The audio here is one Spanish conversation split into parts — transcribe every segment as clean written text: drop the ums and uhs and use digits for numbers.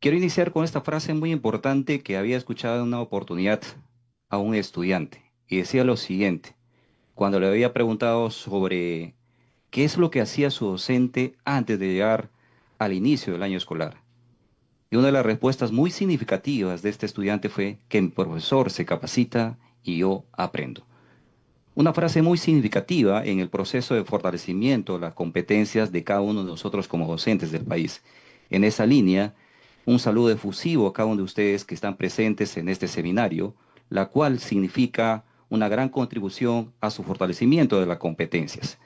Quiero iniciar con esta frase muy importante que había escuchado en una oportunidad a un estudiante y decía lo siguiente, cuando le había preguntado sobre qué es lo que hacía su docente antes de llegar al inicio del año escolar. Y una de las respuestas muy significativas de este estudiante fue que mi profesor se capacita y yo aprendo. Una frase muy significativa en el proceso de fortalecimiento de las competencias de cada uno de nosotros como docentes del país. En esa línea, un saludo efusivo a cada uno de ustedes que están presentes en este seminario, la cual significa una gran contribución a su fortalecimiento de las competencias.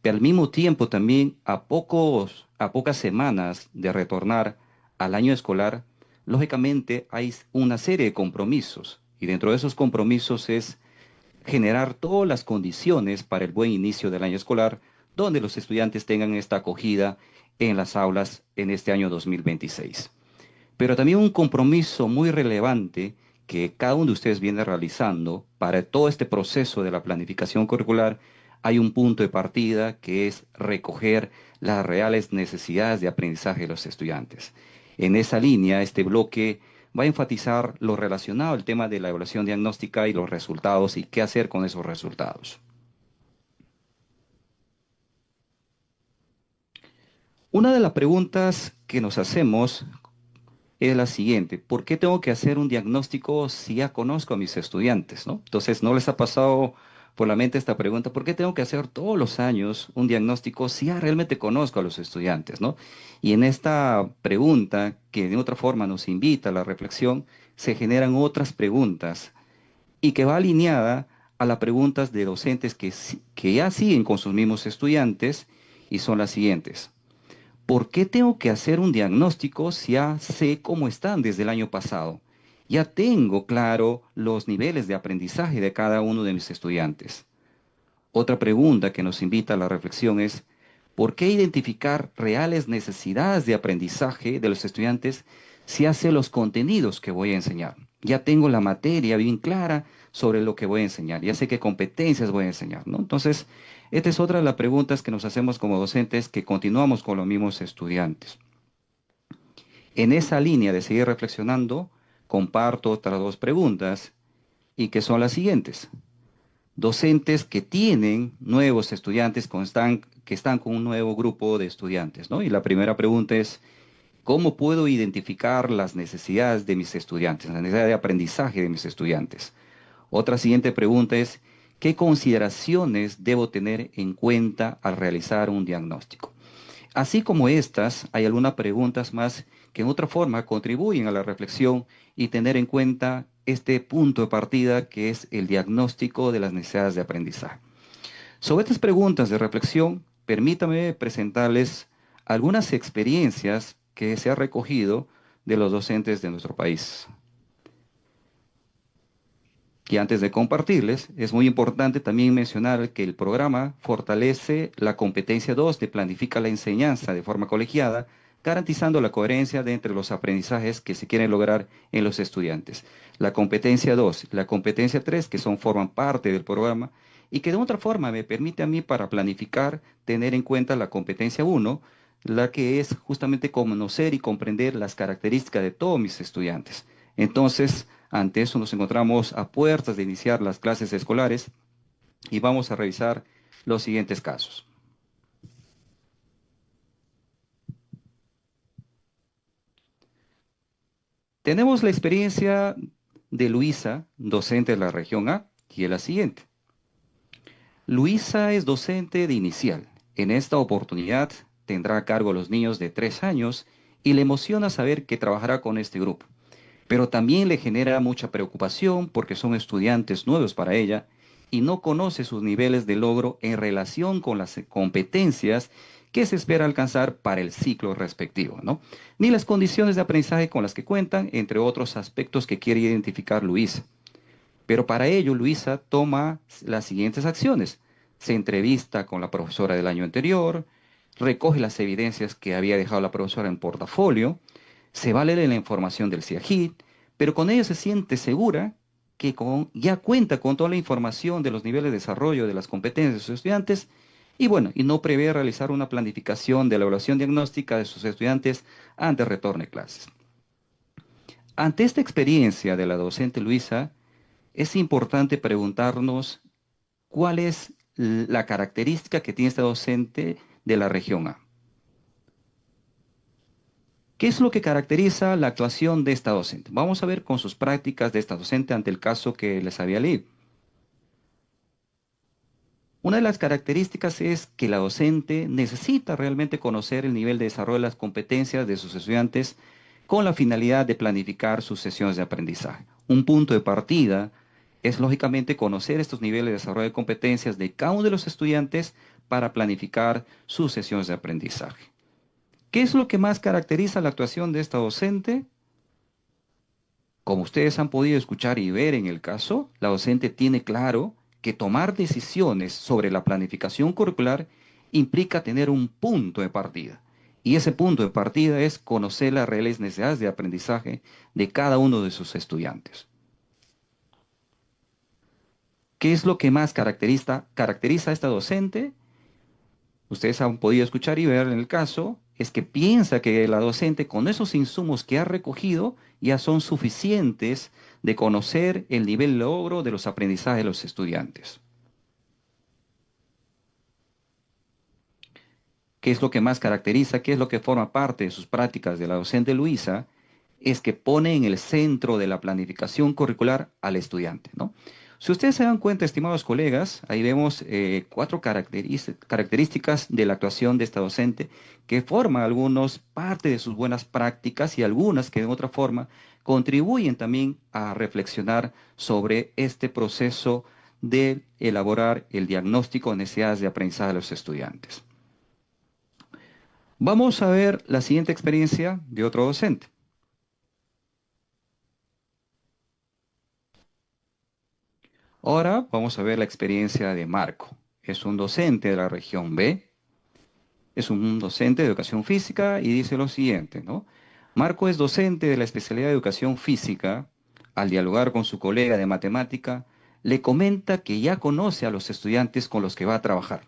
Pero al mismo tiempo también a pocas semanas de retornar al año escolar, lógicamente hay una serie de compromisos y dentro de esos compromisos es generar todas las condiciones para el buen inicio del año escolar, donde los estudiantes tengan esta acogida en las aulas en este año 2026. Pero también un compromiso muy relevante que cada uno de ustedes viene realizando para todo este proceso de la planificación curricular, hay un punto de partida que es recoger las reales necesidades de aprendizaje de los estudiantes. En esa línea, este bloque va a enfatizar lo relacionado al tema de la evaluación diagnóstica y los resultados y qué hacer con esos resultados. Una de las preguntas que nos hacemos es la siguiente: ¿por qué tengo que hacer un diagnóstico si ya conozco a mis estudiantes, ¿no? Entonces, ¿no les ha pasado por la mente esta pregunta? ¿Por qué tengo que hacer todos los años un diagnóstico si ya realmente conozco a los estudiantes, ¿no? Y en esta pregunta, que de otra forma nos invita a la reflexión, se generan otras preguntas y que va alineada a las preguntas de docentes que ya siguen con sus mismos estudiantes y son las siguientes. ¿Por qué tengo que hacer un diagnóstico si ya sé cómo están desde el año pasado? Ya tengo claro los niveles de aprendizaje de cada uno de mis estudiantes. Otra pregunta que nos invita a la reflexión es, ¿por qué identificar reales necesidades de aprendizaje de los estudiantes si hace los contenidos que voy a enseñar? Ya tengo la materia bien clara sobre lo que voy a enseñar, ya sé qué competencias voy a enseñar, ¿no? Entonces, esta es otra de las preguntas que nos hacemos como docentes que continuamos con los mismos estudiantes. En esa línea de seguir reflexionando, comparto otras dos preguntas y que son las siguientes. Docentes que tienen nuevos estudiantes que están con un nuevo grupo de estudiantes, ¿no? Y la primera pregunta es, ¿cómo puedo identificar las necesidades de mis estudiantes, la necesidad de aprendizaje de mis estudiantes? Otra siguiente pregunta es, ¿qué consideraciones debo tener en cuenta al realizar un diagnóstico? Así como estas, hay algunas preguntas más que en otra forma contribuyen a la reflexión y tener en cuenta este punto de partida que es el diagnóstico de las necesidades de aprendizaje. Sobre estas preguntas de reflexión, permítame presentarles algunas experiencias que se han recogido de los docentes de nuestro país. Y antes de compartirles, es muy importante también mencionar que el programa fortalece la competencia 2 de planifica la enseñanza de forma colegiada, garantizando la coherencia de entre los aprendizajes que se quieren lograr en los estudiantes. La competencia 2, la competencia 3, que forman parte del programa y que de otra forma me permite a mí para planificar tener en cuenta la competencia 1, la que es justamente conocer y comprender las características de todos mis estudiantes. Entonces, ante eso nos encontramos a puertas de iniciar las clases escolares y vamos a revisar los siguientes casos. Tenemos la experiencia de Luisa, docente de la región A, y es la siguiente. Luisa es docente de inicial. En esta oportunidad tendrá a cargo a los niños de 3 años y le emociona saber que trabajará con este grupo. Pero también le genera mucha preocupación porque son estudiantes nuevos para ella y no conoce sus niveles de logro en relación con las competencias que se espera alcanzar para el ciclo respectivo, ¿no? Ni las condiciones de aprendizaje con las que cuentan, entre otros aspectos que quiere identificar Luisa. Pero para ello, Luisa toma las siguientes acciones. Se entrevista con la profesora del año anterior, recoge las evidencias que había dejado la profesora en portafolio, se vale de la información del CIAGIT, pero con ello se siente segura que ya cuenta con toda la información de los niveles de desarrollo de las competencias de sus estudiantes y bueno, y no prevé realizar una planificación de la evaluación diagnóstica de sus estudiantes antes del retorno de clases. Ante esta experiencia de la docente Luisa, es importante preguntarnos cuál es la característica que tiene esta docente de la región A. ¿Qué es lo que caracteriza la actuación de esta docente? Vamos a ver con sus prácticas de esta docente ante el caso que les había leído. Una de las características es que la docente necesita realmente conocer el nivel de desarrollo de las competencias de sus estudiantes con la finalidad de planificar sus sesiones de aprendizaje. Un punto de partida es lógicamente conocer estos niveles de desarrollo de competencias de cada uno de los estudiantes para planificar sus sesiones de aprendizaje. ¿Qué es lo que más caracteriza la actuación de esta docente? Como ustedes han podido escuchar y ver en el caso, la docente tiene claro que tomar decisiones sobre la planificación curricular implica tener un punto de partida. Y ese punto de partida es conocer las reales necesidades de aprendizaje de cada uno de sus estudiantes. ¿Qué es lo que más caracteriza a esta docente? Ustedes han podido escuchar y ver en el caso, es que piensa que la docente con esos insumos que ha recogido ya son suficientes de conocer el nivel logro de los aprendizajes de los estudiantes. ¿Qué es lo que más caracteriza? ¿Qué es lo que forma parte de sus prácticas de la docente Luisa? Es que pone en el centro de la planificación curricular al estudiante, ¿no? Si ustedes se dan cuenta, estimados colegas, ahí vemos cuatro características de la actuación de esta docente que forman algunos parte de sus buenas prácticas y algunas que de otra forma contribuyen también a reflexionar sobre este proceso de elaborar el diagnóstico de necesidades de aprendizaje de los estudiantes. Vamos a ver la siguiente experiencia de otro docente. Ahora vamos a ver la experiencia de Marco. Es un docente de la región B, es un docente de educación física y dice lo siguiente, ¿no? Marco es docente de la especialidad de educación física. Al dialogar con su colega de matemática, le comenta que ya conoce a los estudiantes con los que va a trabajar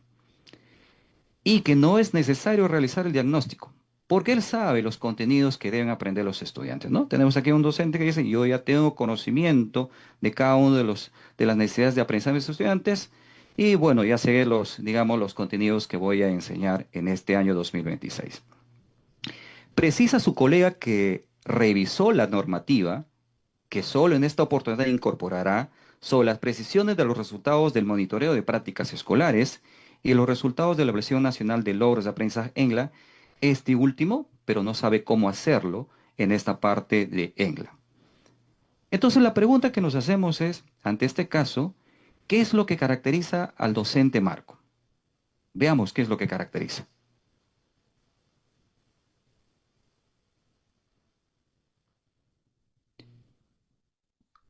y que no es necesario realizar el diagnóstico, porque él sabe los contenidos que deben aprender los estudiantes, ¿no? Tenemos aquí un docente que dice, yo ya tengo conocimiento de cada uno de las necesidades de aprendizaje de los estudiantes y bueno, ya sé los, digamos, los contenidos que voy a enseñar en este año 2026. Precisa su colega que revisó la normativa, que solo en esta oportunidad incorporará sobre las precisiones de los resultados del monitoreo de prácticas escolares y los resultados de la Evaluación Nacional de Logros de Aprendizaje ENGLA, este último, pero no sabe cómo hacerlo en esta parte de ENGLA. Entonces la pregunta que nos hacemos es, ante este caso, ¿qué es lo que caracteriza al docente Marco? Veamos qué es lo que caracteriza.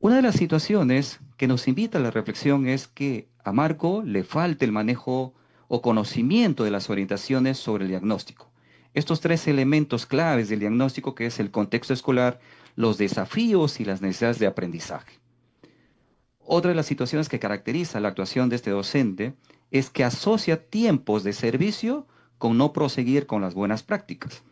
Una de las situaciones que nos invita a la reflexión es que a Marco le falta el manejo o conocimiento de las orientaciones sobre el diagnóstico. Estos tres elementos claves del diagnóstico, que es el contexto escolar, los desafíos y las necesidades de aprendizaje. Otra de las situaciones que caracteriza la actuación de este docente es que asocia tiempos de servicio con no proseguir con las buenas prácticas.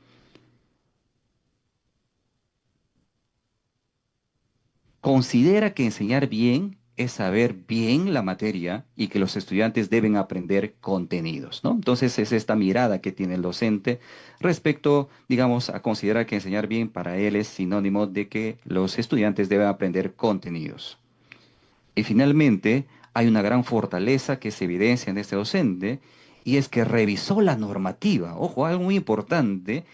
Considera que enseñar bien es saber bien la materia y que los estudiantes deben aprender contenidos, ¿no? Entonces es esta mirada que tiene el docente respecto, digamos, a considerar que enseñar bien para él es sinónimo de que los estudiantes deben aprender contenidos. Y finalmente, hay una gran fortaleza que se evidencia en este docente y es que revisó la normativa. Ojo, algo muy importante,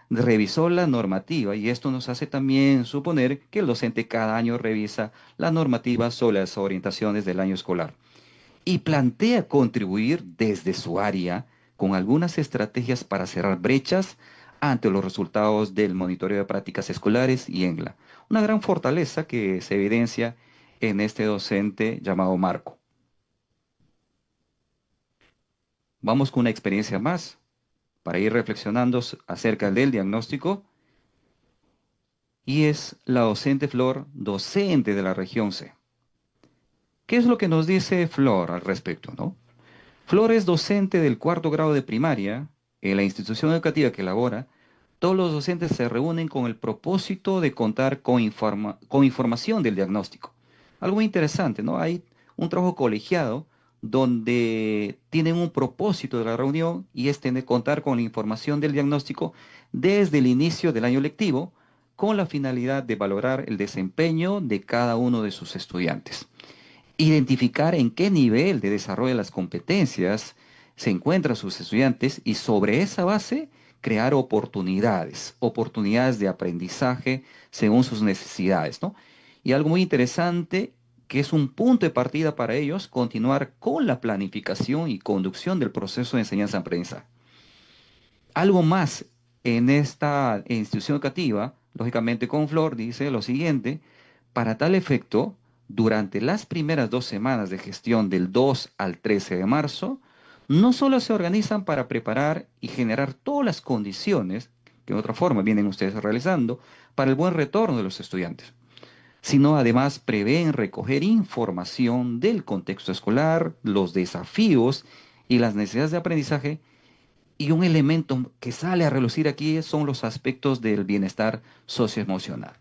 revisó la normativa y esto nos hace también suponer que el docente cada año revisa la normativa sobre las orientaciones del año escolar y plantea contribuir desde su área con algunas estrategias para cerrar brechas ante los resultados del monitoreo de prácticas escolares y ENGLA. Una gran fortaleza que se evidencia en este docente llamado Marco. Vamos con una experiencia más para ir reflexionando acerca del diagnóstico y es la docente Flor, docente de la región C. ¿Qué es lo que nos dice Flor al respecto, no? Flor es docente del cuarto grado de primaria en la institución educativa que elabora, Todos los docentes se reúnen con el propósito de contar con información del diagnóstico. Algo muy interesante, ¿no? Hay un trabajo colegiado donde tienen un propósito de la reunión y es tener, contar con la información del diagnóstico desde el inicio del año lectivo con la finalidad de valorar el desempeño de cada uno de sus estudiantes. Identificar en qué nivel de desarrollo de las competencias se encuentran sus estudiantes y sobre esa base crear oportunidades de aprendizaje según sus necesidades, ¿no? Y algo muy interesante, que es un punto de partida para ellos, continuar con la planificación y conducción del proceso de enseñanza-aprendizaje. Algo más en esta institución educativa, lógicamente con Flor, dice lo siguiente: para tal efecto, durante las primeras 2 semanas de gestión del 2 al 13 de marzo, no solo se organizan para preparar y generar todas las condiciones que de otra forma vienen ustedes realizando para el buen retorno de los estudiantes, sino además prevén recoger información del contexto escolar, los desafíos y las necesidades de aprendizaje, y un elemento que sale a relucir aquí son los aspectos del bienestar socioemocional.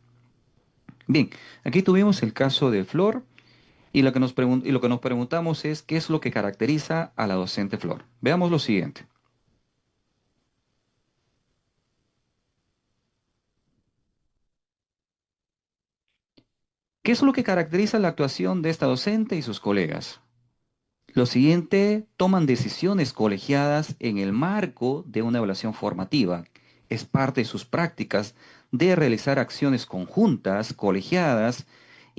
Bien, aquí tuvimos el caso de Flor y lo que nos preguntamos es qué es lo que caracteriza a la docente Flor. Veamos lo siguiente. ¿Qué es lo que caracteriza la actuación de esta docente y sus colegas? Lo siguiente, toman decisiones colegiadas en el marco de una evaluación formativa. Es parte de sus prácticas de realizar acciones conjuntas, colegiadas,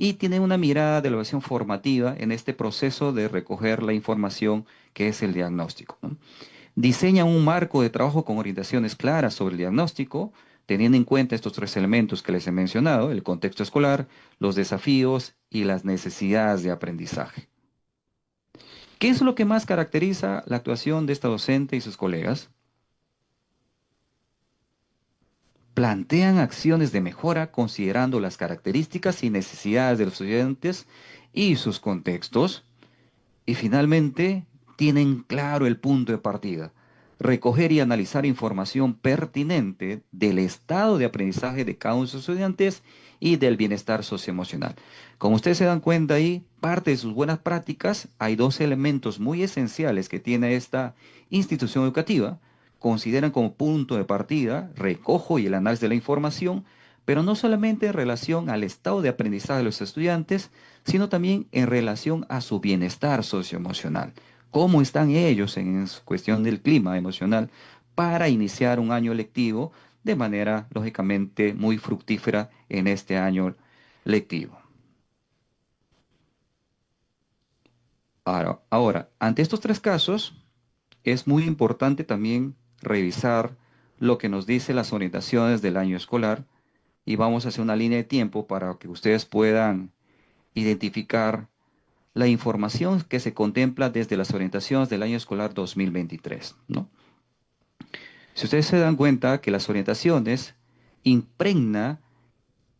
y tienen una mirada de evaluación formativa en este proceso de recoger la información que es el diagnóstico, ¿no? Diseñan un marco de trabajo con orientaciones claras sobre el diagnóstico, teniendo en cuenta estos 3 elementos que les he mencionado: el contexto escolar, los desafíos y las necesidades de aprendizaje. ¿Qué es lo que más caracteriza la actuación de esta docente y sus colegas? Plantean acciones de mejora considerando las características y necesidades de los estudiantes y sus contextos. Y finalmente, tienen claro el punto de partida: recoger y analizar información pertinente del estado de aprendizaje de cada uno de sus estudiantes y del bienestar socioemocional. Como ustedes se dan cuenta ahí, parte de sus buenas prácticas, hay 2 elementos muy esenciales que tiene esta institución educativa. Consideran como punto de partida, recojo y el análisis de la información, pero no solamente en relación al estado de aprendizaje de los estudiantes, sino también en relación a su bienestar socioemocional. ¿Cómo están ellos en cuestión del clima emocional para iniciar un año lectivo de manera, lógicamente, muy fructífera en este año lectivo? Ahora, ante estos 3 casos, es muy importante también revisar lo que nos dice las orientaciones del año escolar, y vamos a hacer una línea de tiempo para que ustedes puedan identificar la información que se contempla desde las orientaciones del año escolar 2023, ¿no? Si ustedes se dan cuenta que las orientaciones impregna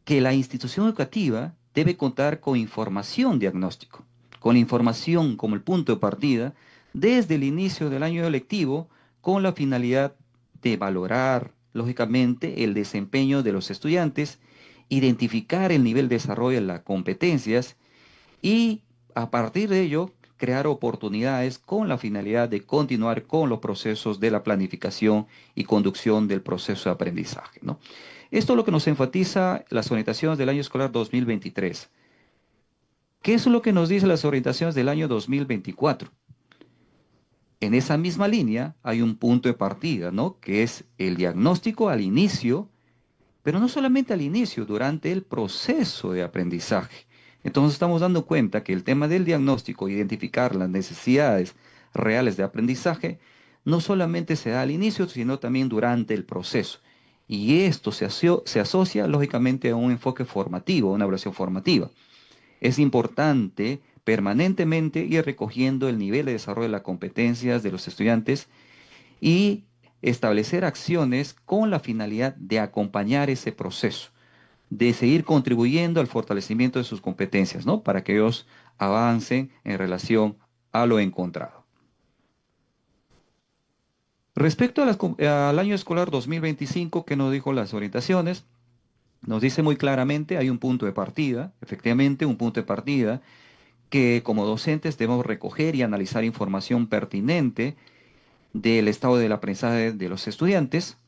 que la institución educativa debe contar con información diagnóstico, con la información como el punto de partida desde el inicio del año lectivo, con la finalidad de valorar, lógicamente, el desempeño de los estudiantes, identificar el nivel de desarrollo de las competencias y a partir de ello crear oportunidades con la finalidad de continuar con los procesos de la planificación y conducción del proceso de aprendizaje, ¿no? Esto es lo que nos enfatiza las orientaciones del año escolar 2023. ¿Qué es lo que nos dicen las orientaciones del año 2024? En esa misma línea hay un punto de partida, ¿no? Que es el diagnóstico al inicio, pero no solamente al inicio, durante el proceso de aprendizaje. Entonces estamos dando cuenta que el tema del diagnóstico, identificar las necesidades reales de aprendizaje, no solamente se da al inicio, sino también durante el proceso. Y esto se asocia lógicamente a un enfoque formativo, a una evaluación formativa. Es importante permanentemente ir recogiendo el nivel de desarrollo de las competencias de los estudiantes y establecer acciones con la finalidad de acompañar ese proceso, de seguir contribuyendo al fortalecimiento de sus competencias, ¿no? Para que ellos avancen en relación a lo encontrado. Respecto a al año escolar 2025, que nos dijo las orientaciones, nos dice muy claramente, hay un punto de partida, efectivamente, un punto de partida, que como docentes debemos recoger y analizar información pertinente del estado del aprendizaje de los estudiantes.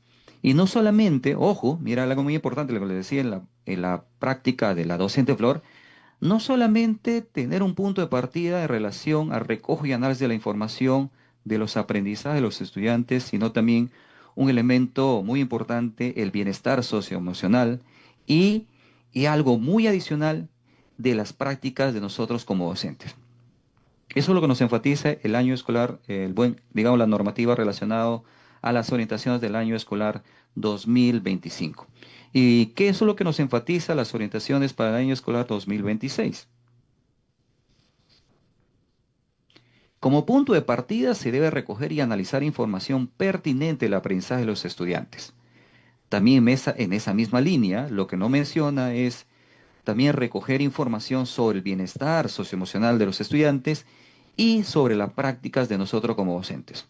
Y no solamente, ojo, mira algo muy importante, lo que les decía en la práctica de la docente Flor, no solamente tener un punto de partida en relación al recojo y análisis de la información de los aprendizajes de los estudiantes, sino también un elemento muy importante, el bienestar socioemocional y, y algo muy adicional de las prácticas de nosotros como docentes. Eso es lo que nos enfatiza el año escolar, el buen, digamos, la normativa relacionada a las orientaciones del año escolar 2025. ¿Y qué es lo que nos enfatiza las orientaciones para el año escolar 2026? Como punto de partida se debe recoger y analizar información pertinente del aprendizaje de los estudiantes. También en esa misma línea, lo que no menciona es también recoger información sobre el bienestar socioemocional de los estudiantes y sobre las prácticas de nosotros como docentes.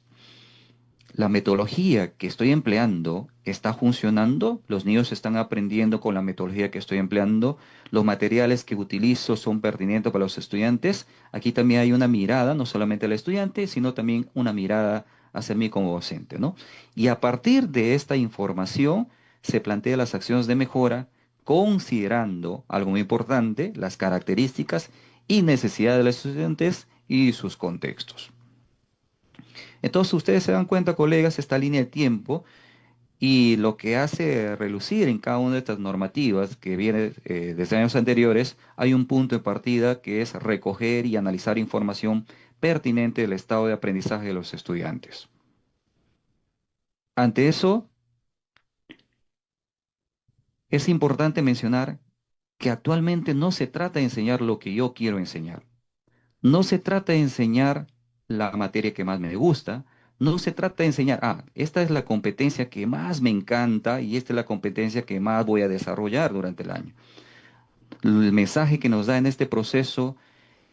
La metodología que estoy empleando está funcionando, los niños están aprendiendo con la metodología que estoy empleando, los materiales que utilizo son pertinentes para los estudiantes. Aquí también hay una mirada, no solamente al estudiante, sino también una mirada hacia mí como docente, ¿no? Y a partir de esta información se plantean las acciones de mejora, considerando algo muy importante, las características y necesidades de los estudiantes y sus contextos. Entonces ustedes se dan cuenta, colegas, esta línea de tiempo y lo que hace relucir en cada una de estas normativas que viene desde años anteriores, hay un punto de partida que es recoger y analizar información pertinente del estado de aprendizaje de los estudiantes. Ante eso, es importante mencionar que actualmente no se trata de enseñar lo que yo quiero enseñar. No se trata de enseñar la materia que más me gusta, no se trata de enseñar, esta es la competencia que más me encanta y esta es la competencia que más voy a desarrollar durante el año. El mensaje que nos da en este proceso,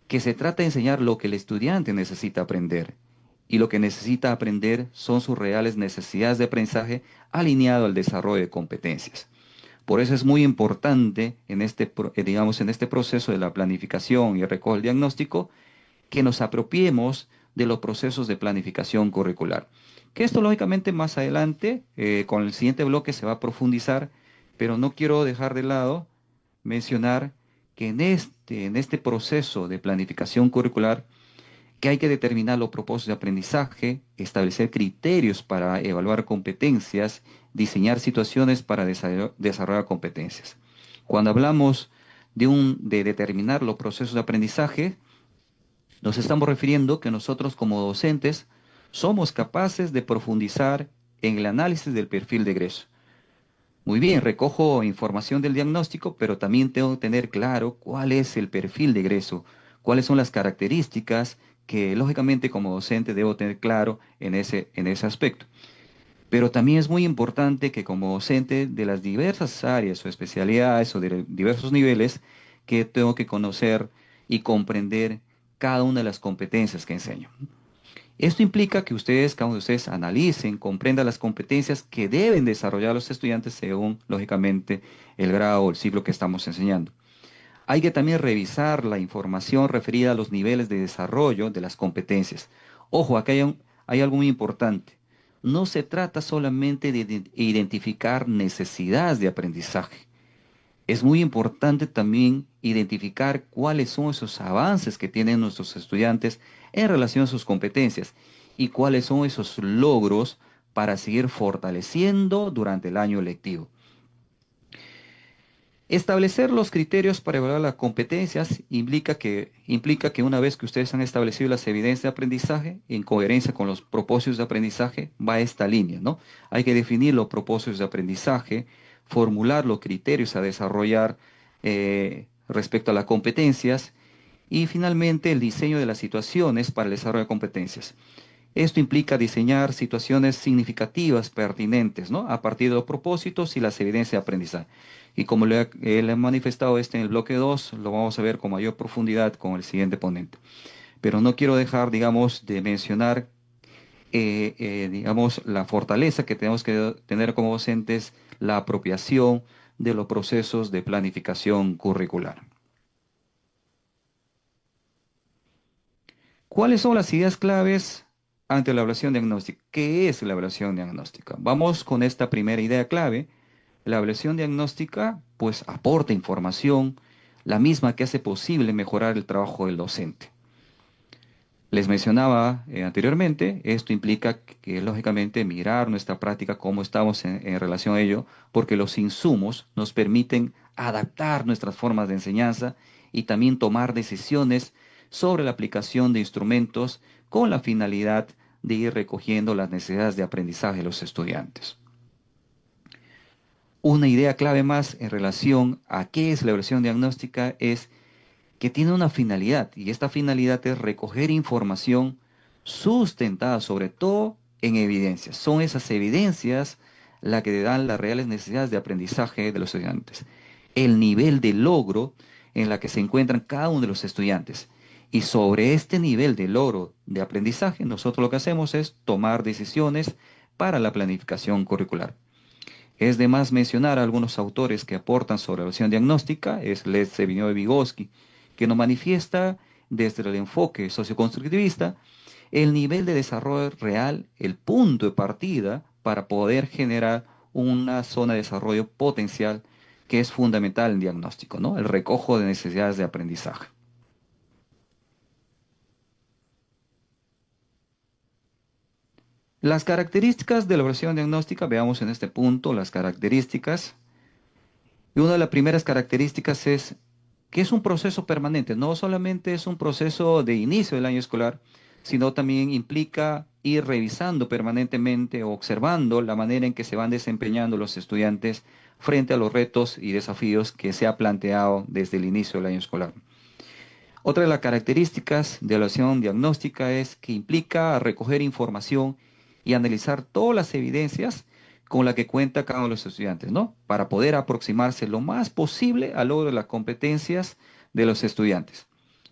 que se trata de enseñar lo que el estudiante necesita aprender. Y lo que necesita aprender son sus reales necesidades de aprendizaje alineado al desarrollo de competencias. Por eso es muy importante en digamos, en este proceso de la planificación y recoge el diagnóstico, que nos apropiemos de los procesos de planificación curricular. Que esto lógicamente más adelante, con el siguiente bloque se va a profundizar, pero no quiero dejar de lado mencionar que en este proceso de planificación curricular, que hay que determinar los propósitos de aprendizaje, establecer criterios para evaluar competencias, diseñar situaciones para desarrollar competencias. Cuando hablamos de determinar los procesos de aprendizaje, nos estamos refiriendo que nosotros como docentes somos capaces de profundizar en el análisis del perfil de egreso. Muy bien, recojo información del diagnóstico, pero también tengo que tener claro cuál es el perfil de egreso, cuáles son las características que lógicamente como docente debo tener claro en ese aspecto. Pero también es muy importante que como docente de las diversas áreas o especialidades o de diversos niveles, que tengo que conocer y comprender cada una de las competencias que enseño. Esto implica que ustedes, cada uno de ustedes, analicen, comprendan las competencias que deben desarrollar los estudiantes según, lógicamente, el grado o el ciclo que estamos enseñando. Hay que también revisar la información referida a los niveles de desarrollo de las competencias. Ojo, acá hay algo muy importante. No se trata solamente de identificar necesidades de aprendizaje. Es muy importante también identificar cuáles son esos avances que tienen nuestros estudiantes en relación a sus competencias y cuáles son esos logros para seguir fortaleciendo durante el año lectivo. Establecer los criterios para evaluar las competencias implica que una vez que ustedes han establecido las evidencias de aprendizaje, en coherencia con los propósitos de aprendizaje, va esta línea, ¿no? Hay que definir los propósitos de aprendizaje, formular los criterios a desarrollar respecto a las competencias y finalmente el diseño de las situaciones para el desarrollo de competencias. Esto implica diseñar situaciones significativas, pertinentes, ¿no? A partir de los propósitos y las evidencias de aprendizaje. Y como le he manifestado en el bloque 2, lo vamos a ver con mayor profundidad con el siguiente ponente. Pero no quiero dejar, digamos, de mencionar digamos, la fortaleza que tenemos que tener como docentes, la apropiación de los procesos de planificación curricular. ¿Cuáles son las ideas claves ante la evaluación diagnóstica? ¿Qué es la evaluación diagnóstica? Vamos con esta primera idea clave. La evaluación diagnóstica, pues, aporta información, la misma que hace posible mejorar el trabajo del docente. Les mencionaba anteriormente, esto implica que, lógicamente, mirar nuestra práctica, cómo estamos en relación a ello, porque los insumos nos permiten adaptar nuestras formas de enseñanza y también tomar decisiones sobre la aplicación de instrumentos con la finalidad de ir recogiendo las necesidades de aprendizaje de los estudiantes. Una idea clave más en relación a qué es la evaluación diagnóstica es que tiene una finalidad, y esta finalidad es recoger información sustentada sobre todo en evidencias. Son esas evidencias las que dan las reales necesidades de aprendizaje de los estudiantes, el nivel de logro en la que se encuentran cada uno de los estudiantes. Y sobre este nivel de logro de aprendizaje, nosotros lo que hacemos es tomar decisiones para la planificación curricular. Es de más mencionar a algunos autores que aportan sobre la evaluación diagnóstica, es Led Sevigno y Vygotsky, que nos manifiesta desde el enfoque socioconstructivista el nivel de desarrollo real, el punto de partida para poder generar una zona de desarrollo potencial que es fundamental en diagnóstico, ¿no? El recojo de necesidades de aprendizaje. Las características de la evaluación diagnóstica, veamos en este punto las características. Y una de las primeras características es que es un proceso permanente, no solamente es un proceso de inicio del año escolar, sino también implica ir revisando permanentemente o observando la manera en que se van desempeñando los estudiantes frente a los retos y desafíos que se ha planteado desde el inicio del año escolar. Otra de las características de la evaluación diagnóstica es que implica recoger información y analizar todas las evidencias con las que cuenta cada uno de los estudiantes, ¿no? Para poder aproximarse lo más posible al logro de las competencias de los estudiantes.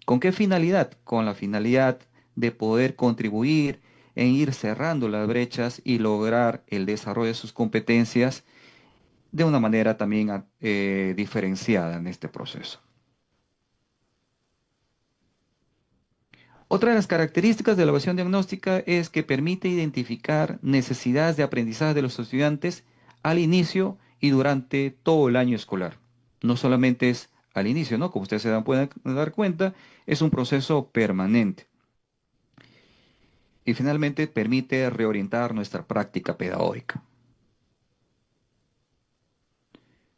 ¿Con qué finalidad? Con la finalidad de poder contribuir en ir cerrando las brechas y lograr el desarrollo de sus competencias de una manera también diferenciada en este proceso. Otra de las características de la evaluación diagnóstica es que permite identificar necesidades de aprendizaje de los estudiantes al inicio y durante todo el año escolar. No solamente es al inicio, ¿no? Como ustedes pueden dar cuenta, es un proceso permanente. Y finalmente permite reorientar nuestra práctica pedagógica.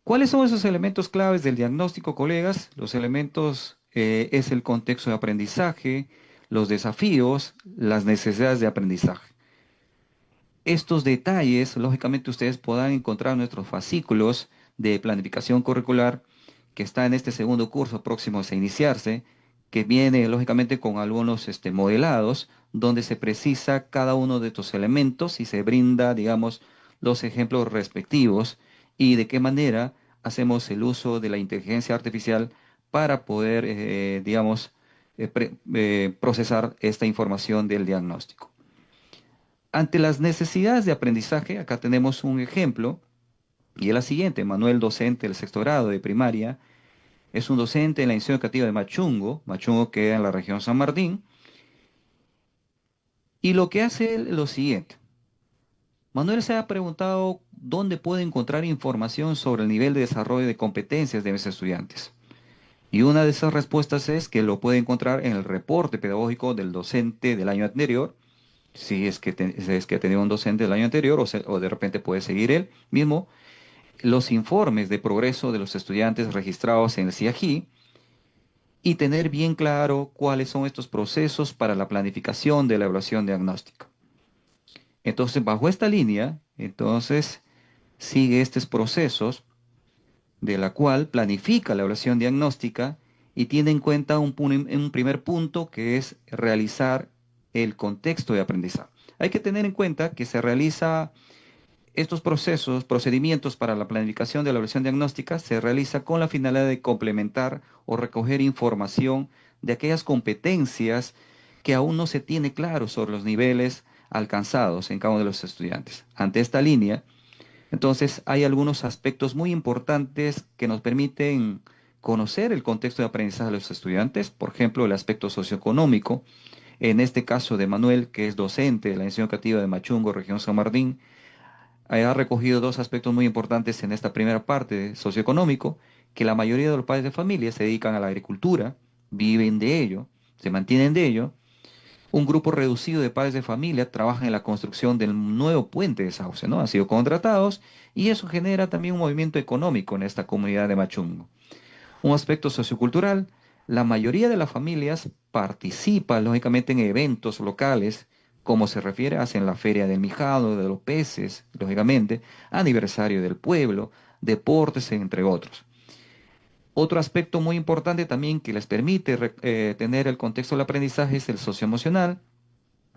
¿Cuáles son esos elementos claves del diagnóstico, colegas? Los elementos es el contexto de aprendizaje, los desafíos, las necesidades de aprendizaje. Estos detalles, lógicamente, ustedes podrán encontrar en nuestros fascículos de planificación curricular que está en este segundo curso próximos a iniciarse, que viene, lógicamente, con algunos modelados, donde se precisa cada uno de estos elementos y se brinda, digamos, los ejemplos respectivos y de qué manera hacemos el uso de la inteligencia artificial para poder, digamos, procesar esta información del diagnóstico. Ante las necesidades de aprendizaje, acá tenemos un ejemplo, y es la siguiente. Manuel, docente del sexto grado de primaria, es un docente en la institución educativa de Machungo, Machungo queda en la región San Martín, y lo que hace él es lo siguiente. Manuel se ha preguntado dónde puede encontrar información sobre el nivel de desarrollo de competencias de mis estudiantes. Y una de esas respuestas es que lo puede encontrar en el reporte pedagógico del docente del año anterior, si es que ha tenido un docente del año anterior o de repente puede seguir él mismo, los informes de progreso de los estudiantes registrados en el CIAGI y tener bien claro cuáles son estos procesos para la planificación de la evaluación diagnóstica. Entonces, bajo esta línea, entonces sigue estos procesos de la cual planifica la evaluación diagnóstica y tiene en cuenta un primer punto que es realizar el contexto de aprendizaje. Hay que tener en cuenta que se realiza estos procesos, procedimientos para la planificación de la evaluación diagnóstica se realiza con la finalidad de complementar o recoger información de aquellas competencias que aún no se tiene claro sobre los niveles alcanzados en cada uno de los estudiantes. Ante esta línea, entonces hay algunos aspectos muy importantes que nos permiten conocer el contexto de aprendizaje de los estudiantes, por ejemplo, el aspecto socioeconómico. En este caso de Manuel, que es docente de la institución educativa de Machungo, región San Martín, ha recogido dos aspectos muy importantes en esta primera parte socioeconómico, que la mayoría de los padres de familia se dedican a la agricultura, viven de ello, se mantienen de ello. Un grupo reducido de padres de familia trabajan en la construcción del nuevo puente de Sauce, ¿no? Han sido contratados y eso genera también un movimiento económico en esta comunidad de Machungo. Un aspecto sociocultural, la mayoría de las familias participan lógicamente en eventos locales, como se refiere, hacen la feria del Mijado, de los peces, lógicamente, aniversario del pueblo, deportes, entre otros. Otro aspecto muy importante también que les permite tener el contexto del aprendizaje es el socioemocional,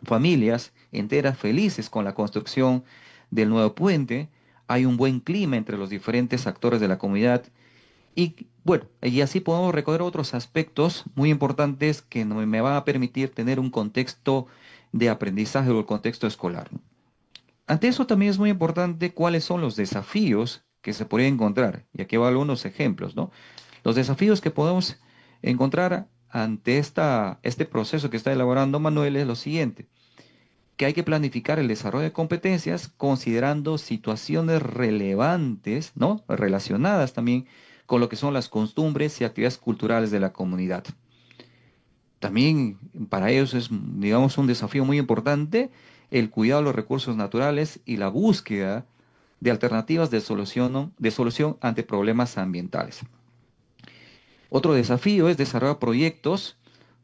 familias enteras felices con la construcción del nuevo puente, hay un buen clima entre los diferentes actores de la comunidad y bueno, y así podemos recoger otros aspectos muy importantes que me van a permitir tener un contexto de aprendizaje o el contexto escolar. Ante eso también es muy importante cuáles son los desafíos que se podrían encontrar. Y aquí van algunos ejemplos, ¿no? Los desafíos que podemos encontrar ante este proceso que está elaborando Manuel es lo siguiente, que hay que planificar el desarrollo de competencias considerando situaciones relevantes, ¿no? Relacionadas también con lo que son las costumbres y actividades culturales de la comunidad. También para ellos es, digamos, un desafío muy importante el cuidado de los recursos naturales y la búsqueda de alternativas de solución, ¿no? De solución ante problemas ambientales. Otro desafío es desarrollar proyectos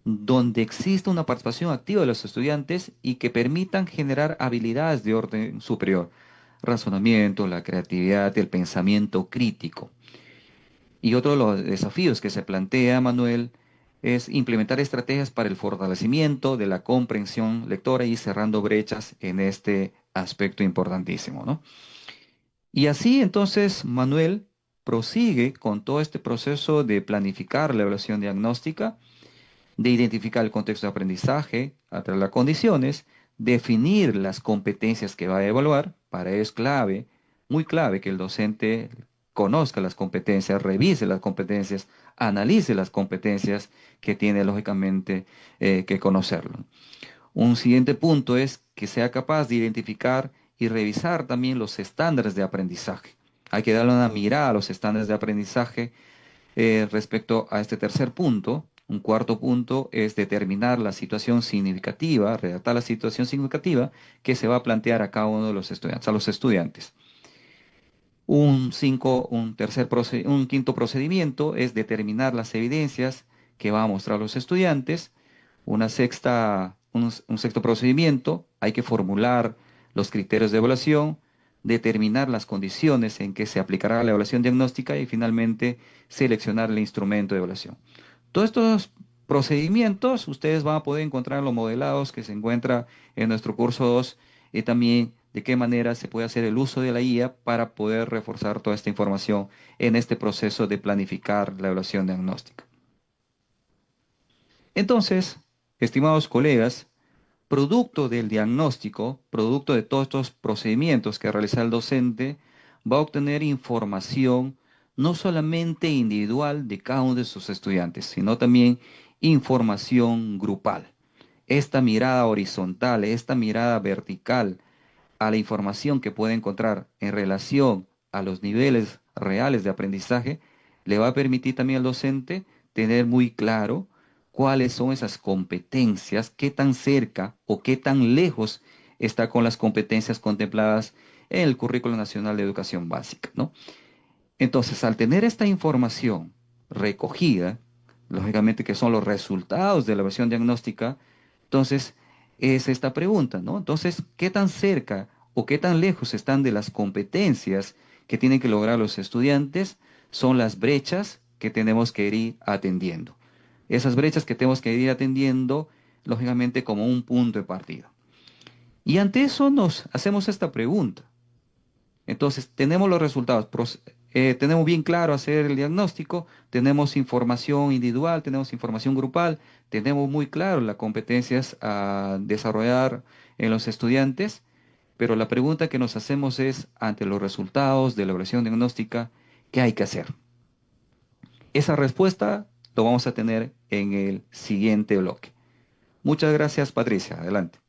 donde exista una participación activa de los estudiantes y que permitan generar habilidades de orden superior, razonamiento, la creatividad, el pensamiento crítico. Y otro de los desafíos que se plantea, Manuel, es implementar estrategias para el fortalecimiento de la comprensión lectora y cerrando brechas en este aspecto importantísimo, ¿no? Y así entonces Manuel prosigue con todo este proceso de planificar la evaluación diagnóstica, de identificar el contexto de aprendizaje, a través de las condiciones, definir las competencias que va a evaluar. Para ello es clave, muy clave, que el docente conozca las competencias, revise las competencias, analice las competencias que tiene lógicamente que conocerlo. Un siguiente punto es que sea capaz de identificar y revisar también los estándares de aprendizaje. Hay que darle una mirada a los estándares de aprendizaje respecto a este tercer punto. Un cuarto punto es determinar la situación significativa, redactar la situación significativa que se va a plantear a cada uno de los estudiantes, a los estudiantes. Un quinto procedimiento es determinar las evidencias que va a mostrar los estudiantes. Un sexto procedimiento, hay que formular los criterios de evaluación, determinar las condiciones en que se aplicará la evaluación diagnóstica y finalmente seleccionar el instrumento de evaluación. Todos estos procedimientos ustedes van a poder encontrar en los modelados que se encuentra en nuestro curso 2 y también de qué manera se puede hacer el uso de la IA para poder reforzar toda esta información en este proceso de planificar la evaluación diagnóstica. Entonces, estimados colegas, producto del diagnóstico, producto de todos estos procedimientos que realiza el docente, va a obtener información no solamente individual de cada uno de sus estudiantes, sino también información grupal. Esta mirada horizontal, esta mirada vertical a la información que puede encontrar en relación a los niveles reales de aprendizaje, le va a permitir también al docente tener muy claro cuáles son esas competencias, qué tan cerca o qué tan lejos está con las competencias contempladas en el Currículo Nacional de Educación Básica, ¿no? Entonces, al tener esta información recogida, lógicamente que son los resultados de la evaluación diagnóstica, entonces es esta pregunta, ¿no? Entonces, ¿qué tan cerca o qué tan lejos están de las competencias que tienen que lograr los estudiantes? Son las brechas que tenemos que ir atendiendo. Esas brechas que tenemos que ir atendiendo, lógicamente, como un punto de partida. Y ante eso nos hacemos esta pregunta. Entonces, tenemos los resultados, tenemos bien claro hacer el diagnóstico, tenemos información individual, tenemos información grupal, tenemos muy claro las competencias a desarrollar en los estudiantes, pero la pregunta que nos hacemos es, ante los resultados de la evaluación diagnóstica, ¿qué hay que hacer? Esa respuesta lo vamos a tener en el siguiente bloque. Muchas gracias, Patricia. Adelante.